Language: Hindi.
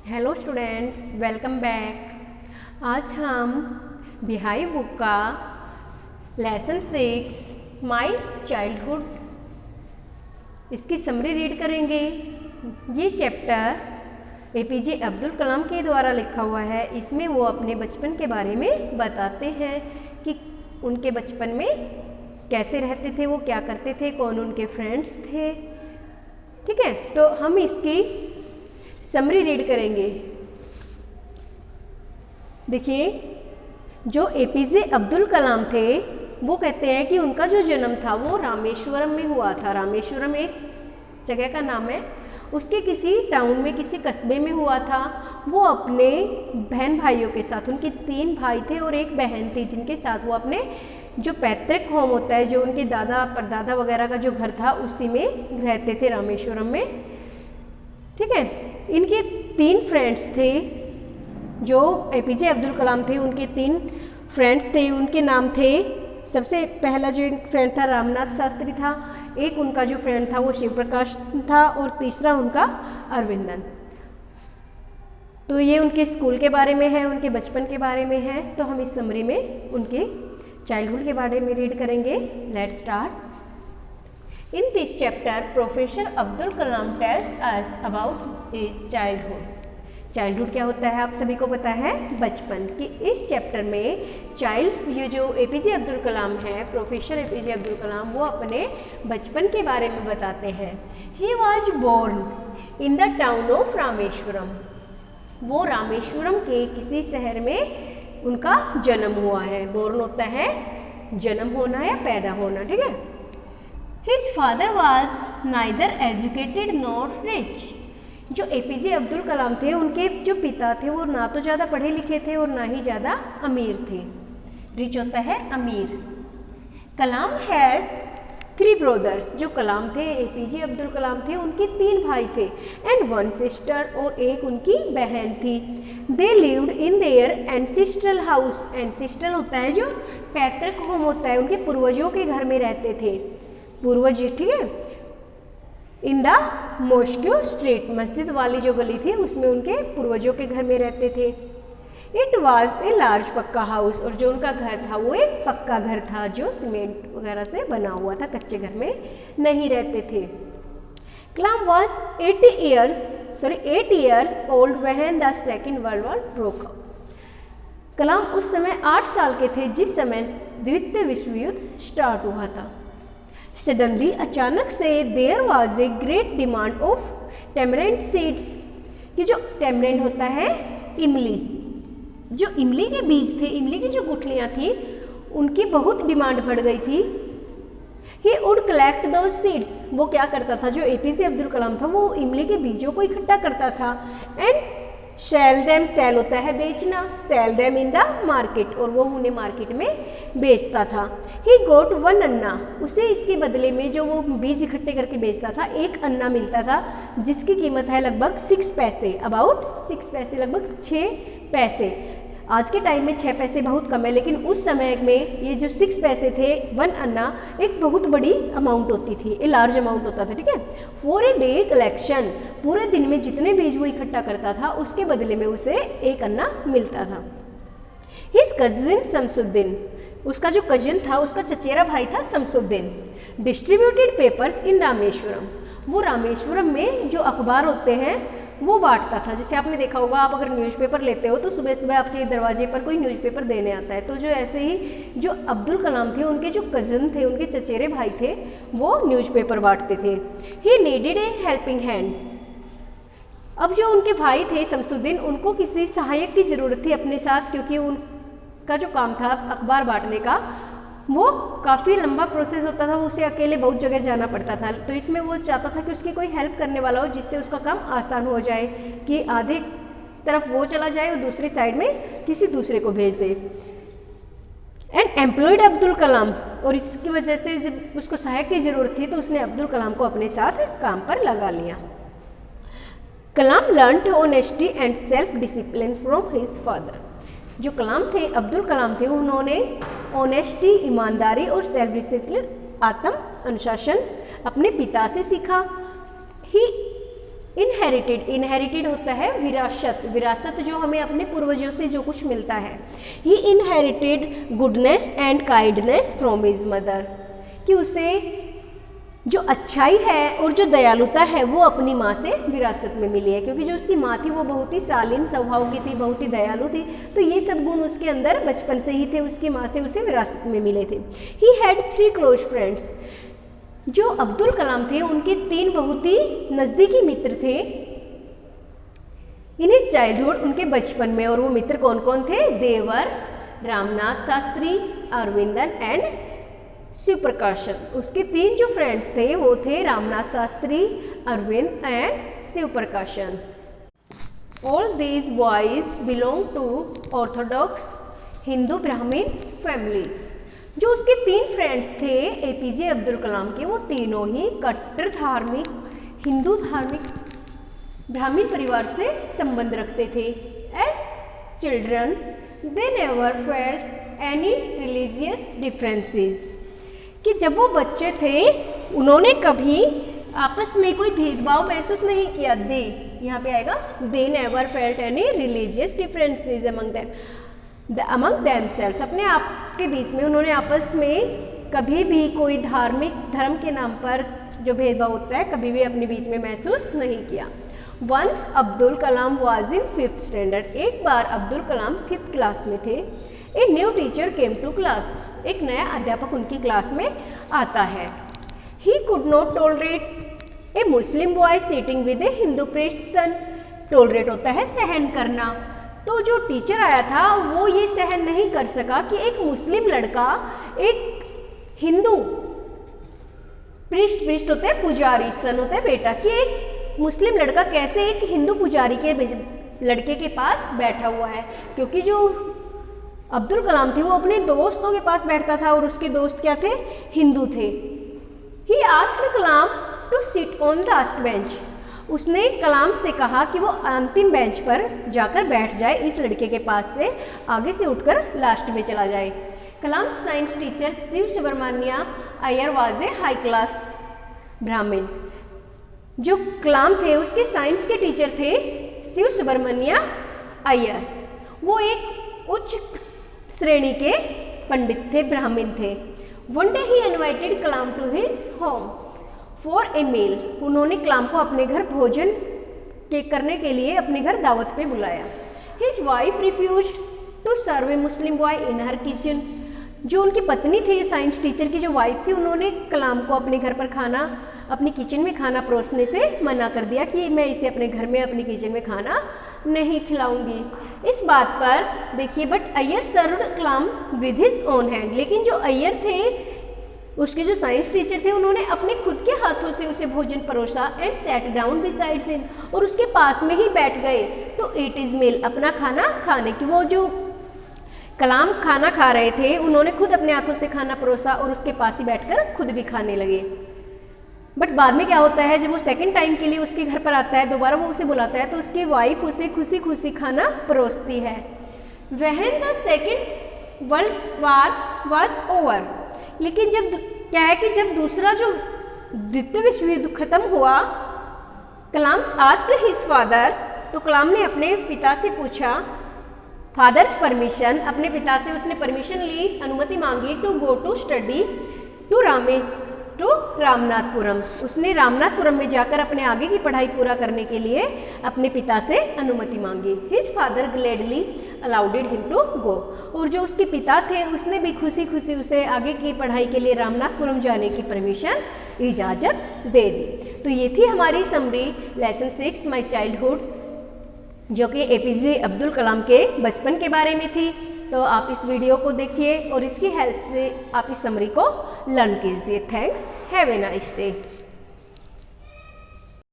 Hello students, welcome back. आज हम बिहाई बुक का लेसन 6 माई चाइल्डहुड इसकी समरी रीड करेंगे। ये चैप्टर एपीजे अब्दुल कलाम के द्वारा लिखा हुआ है। इसमें वो अपने बचपन के बारे में बताते हैं कि उनके बचपन में कैसे रहते थे, वो क्या करते थे, कौन उनके फ्रेंड्स थे। ठीक है, तो हम इसकी समरी रीड करेंगे। देखिए, जो एपीजे अब्दुल कलाम थे वो कहते हैं कि उनका जो जन्म था वो रामेश्वरम में हुआ था। रामेश्वरम एक जगह का नाम है, उसके किसी टाउन में, किसी कस्बे में हुआ था। वो अपने बहन भाइयों के साथ, उनके 3 भाई थे और एक बहन थी, जिनके साथ वो अपने जो पैतृक होम होता है, जो उनके दादा परदादा वगैरह का जो घर था, उसी में रहते थे, रामेश्वरम में। ठीक है, इनके 3 फ्रेंड्स थे। जो एपीजे अब्दुल कलाम थे उनके 3 फ्रेंड्स थे। उनके नाम थे, सबसे पहला जो एक फ्रेंड था रामनाथ शास्त्री था, एक उनका जो फ्रेंड था वो शिव प्रकाश था और तीसरा उनका अरविंदन। तो ये उनके स्कूल के बारे में है, उनके बचपन के बारे में है। तो हम इस समरी में उनके चाइल्डहुड के बारे में रीड करेंगे। Let's start. In this chapter, Professor Abdul Kalam tells us about a childhood. Childhood क्या होता है आप सभी को पता है, बचपन। कि इस चैप्टर में ये जो एपीजे अब्दुल कलाम है, प्रोफेसर एपीजे अब्दुल कलाम, वो अपने बचपन के बारे में बताते हैं। He was born in the town of Rameswaram. वो रामेश्वरम के किसी शहर में उनका जन्म हुआ है। बोर्न होता है जन्म होना या पैदा होना। ठीक है। His father was neither educated nor rich. जो एपीजे अब्दुल कलाम थे उनके जो पिता थे वो ना तो ज़्यादा पढ़े लिखे थे और ना ही ज़्यादा अमीर थे। रिच होता है अमीर। कलाम हैड 3 ब्रदर्स। जो कलाम थे, एपीजे अब्दुल कलाम थे, उनके 3 भाई थे एंड 1 सिस्टर, और एक उनकी बहन थी। They lived in their ancestral house. Ancestral होता है जो पैतृक होम होता है, उनके पूर्वजों के घर में रहते थे। पूर्वज, ठीक है। इन द मॉस्को स्ट्रीट, मस्जिद वाली जो गली थी उसमें उनके पूर्वजों के घर में रहते थे। इट वॉज ए लार्ज पक्का हाउस। और जो उनका घर था वो एक पक्का घर था जो सीमेंट वगैरह से बना हुआ था, कच्चे घर में नहीं रहते थे। Kalam was 8 years old when the second world war broke out. Kalam उस समय 8 साल के थे जिस समय द्वितीय विश्व युद्ध स्टार्ट हुआ था। सडनली, अचानक से, there was a great demand of tamarind seeds. कि जो टेमरेंट होता है इमली, जो इमली के बीज थे, इमली की जो गुठलियाँ थी, उनकी बहुत डिमांड बढ़ गई थी। He would collect those seeds. वो क्या करता था, जो एपीजे अब्दुल कलाम था, वो इमली के बीजों को इकट्ठा करता था। एंड सेल देम, सेल होता है बेचना, sell them in the market, और वो उन्हें मार्केट में बेचता था। ही गोट 1 अन्ना। उसे इसके बदले में जो वो बीज इकट्ठे करके बेचता था, 1 अन्ना मिलता था, जिसकी कीमत है लगभग 6 पैसे, अबाउट 6 पैसे, लगभग 6 पैसे। आज के टाइम में 6 पैसे बहुत कम है, लेकिन उस समय में ये जो 6 पैसे थे, 1 अन्ना एक बहुत बड़ी अमाउंट होती थी, ए लार्ज अमाउंट होता था। ठीक है। फॉर ए डे कलेक्शन, पूरे दिन में जितने बीज वो इकट्ठा करता था उसके बदले में उसे 1 अन्ना मिलता था। हिज कजिन शमसुद्दीन, उसका जो कजिन था, उसका चचेरा भाई था शमसुद्दीन, डिस्ट्रीब्यूटेड पेपर्स इन रामेश्वरम। वो रामेश्वरम में जो अखबार होते हैं वो बांटता था। जैसे आपने देखा होगा, आप अगर न्यूज़पेपर लेते हो तो सुबह सुबह आपके दरवाजे पर कोई न्यूज़पेपर देने आता है। तो जो ऐसे ही जो अब्दुल कलाम थे, उनके जो कज़न थे, उनके चचेरे भाई थे, वो न्यूज़पेपर बांटते थे। He needed A helping hand. अब जो उनके भाई थे शमसुद्दीन, उनको किसी सहायक की ज़रूरत थी अपने साथ, क्योंकि उनका जो काम था अखबार बांटने का वो काफ़ी लंबा प्रोसेस होता था, उसे अकेले बहुत जगह जाना पड़ता था। तो इसमें वो चाहता था कि उसकी कोई हेल्प करने वाला हो, जिससे उसका काम आसान हो जाए, कि आधे तरफ वो चला जाए और दूसरी साइड में किसी दूसरे को भेज दे। एंड एम्प्लॉयड अब्दुल कलाम, और इसकी वजह से जब उसको सहायक की ज़रूरत थी तो उसने अब्दुल कलाम को अपने साथ काम पर लगा लिया। Kalam learned honesty and self discipline from his father. जो कलाम थे, अब्दुल कलाम थे, उन्होंने ऑनेस्टी, ईमानदारी और सेल्फ डिसिप्लिन, आत्म अनुशासन अपने पिता से सीखा। ही इनहेरिटेड होता है विरासत जो हमें अपने पूर्वजों से जो कुछ मिलता है। He inherited goodness and kindness from his mother, कि उसे जो अच्छाई है और जो दयालुता है वो अपनी माँ से विरासत में मिली है, क्योंकि जो उसकी माँ थी वो बहुत ही शालीन स्वभाव की थी, बहुत ही दयालु थी, तो ये सब गुण उसके अंदर बचपन से ही थे, उसकी माँ से उसे विरासत में मिले थे। ही हैड 3 क्लोज फ्रेंड्स, जो अब्दुल कलाम थे उनके 3 बहुत ही नज़दीकी मित्र थे इन हिज चाइल्डहुड, उनके बचपन में। और वो मित्र कौन कौन थे? देवर, रामनाथ शास्त्री, अरविंदन एंड शिव प्रकाशन। उसके 3 जो फ्रेंड्स थे वो थे Ramnath Shastri, Arvind and Shiva Prakashan. All these boys belong to orthodox Hindu Brahmin families. जो उसके 3 फ्रेंड्स थे एपीजे अब्दुल कलाम के, वो तीनों ही कट्टर धार्मिक हिंदू ब्राह्मण परिवार से संबंध रखते थे। As children they never felt any religious differences, कि जब वो बच्चे थे उन्होंने कभी आपस में कोई भेदभाव महसूस नहीं किया। दे यहाँ पे आएगा, दे never felt any religious differences among themselves, अपने आप के बीच में उन्होंने आपस में कभी भी कोई धर्म के नाम पर जो भेदभाव होता है कभी भी अपने बीच में महसूस नहीं किया। Once Abdul Kalam was in 5th standard, एक बार अब्दुल कलाम 5th क्लास में थे। A new teacher came to class, एक नया अध्यापक उनकी क्लास में आता है। He could not tolerate a Muslim boy sitting with a Hindu Christian, tolerate होता है सहन करना, तो जो टीचर आया था वो ये सहन नहीं कर सका कि एक मुस्लिम लड़का एक हिंदू प्रिस्ट होते हैं पुजारी, सन होता है बेटा, कि एक मुस्लिम लड़का कैसे एक हिंदू पुजारी के लड़के के पास बैठा हुआ है, क्योंकि जो अब्दुल कलाम थे वो अपने दोस्तों के पास बैठता था और उसके दोस्त क्या थे? हिंदू थे। He asked Kalam to sit on the last bench, उसने कलाम से कहा कि वो अंतिम बेंच पर जाकर बैठ जाए, इस लड़के के पास से आगे से उठकर लास्ट में चला जाए। Kalam science teacher Shiva Subramania Iyer was a high class Brahmin, जो कलाम थे उसके साइंस के टीचर थे शिव सुब्रमण्य अय्यर, वो एक उच्च श्रेणी के पंडित थे, ब्राह्मण थे। One day he invited Kalam to his home for a meal, उन्होंने कलाम को अपने घर भोजन करने के लिए अपने घर दावत पे बुलाया। His wife refused to serve a Muslim boy in her kitchen, जो उनकी पत्नी थी साइंस टीचर की जो वाइफ थी, उन्होंने कलाम को अपने घर पर खाना, अपनी किचन में खाना परोसने से मना कर दिया कि मैं इसे अपने घर में अपनी किचन में खाना नहीं खिलाऊंगी। इस बात पर देखिए, but Iyer served Kalam with his own hand, लेकिन जो अय्यर थे उसके जो साइंस टीचर थे उन्होंने अपने खुद के हाथों से उसे भोजन परोसा। And set down besides him, और उसके पास में ही बैठ गए टू ईट हिज मील, अपना खाना खाने की। वो जो कलाम खाना खा रहे थे उन्होंने खुद अपने हाथों से खाना परोसा और उसके पास ही बैठकर खुद भी खाने लगे। बट बाद में क्या होता है, जब वो सेकंड टाइम के लिए उसके घर पर आता है, दोबारा वो उसे बुलाता है, तो उसकी वाइफ उसे खुशी खुशी खाना परोसती है। When the second world war was over, लेकिन जब क्या है कि जब दूसरा जो द्वितीय विश्व युद्ध खत्म हुआ, कलाम आस्क्ड हिज फादर, तो कलाम ने अपने पिता से पूछा, फादर्स परमिशन, अपने पिता से उसने परमिशन ली, अनुमति मांगी to go to study to Ramanathapuram, उसने रामनाथपुरम में जाकर अपने आगे की पढ़ाई पूरा करने के लिए अपने पिता से अनुमति मांगी। His father gladly allowed him to go, और जो उसके पिता थे उसने भी खुशी खुशी उसे आगे की पढ़ाई के लिए रामनाथपुरम जाने की परमिशन इजाज़त दे दी। तो ये थी हमारी समरी लेसन 6 माई चाइल्डहुड, जो कि एपीजे अब्दुल कलाम के बचपन के बारे में थी। तो आप इस वीडियो को देखिए और इसकी हेल्प से आप इस समरी को लर्न कीजिए। Thanks, have a nice day.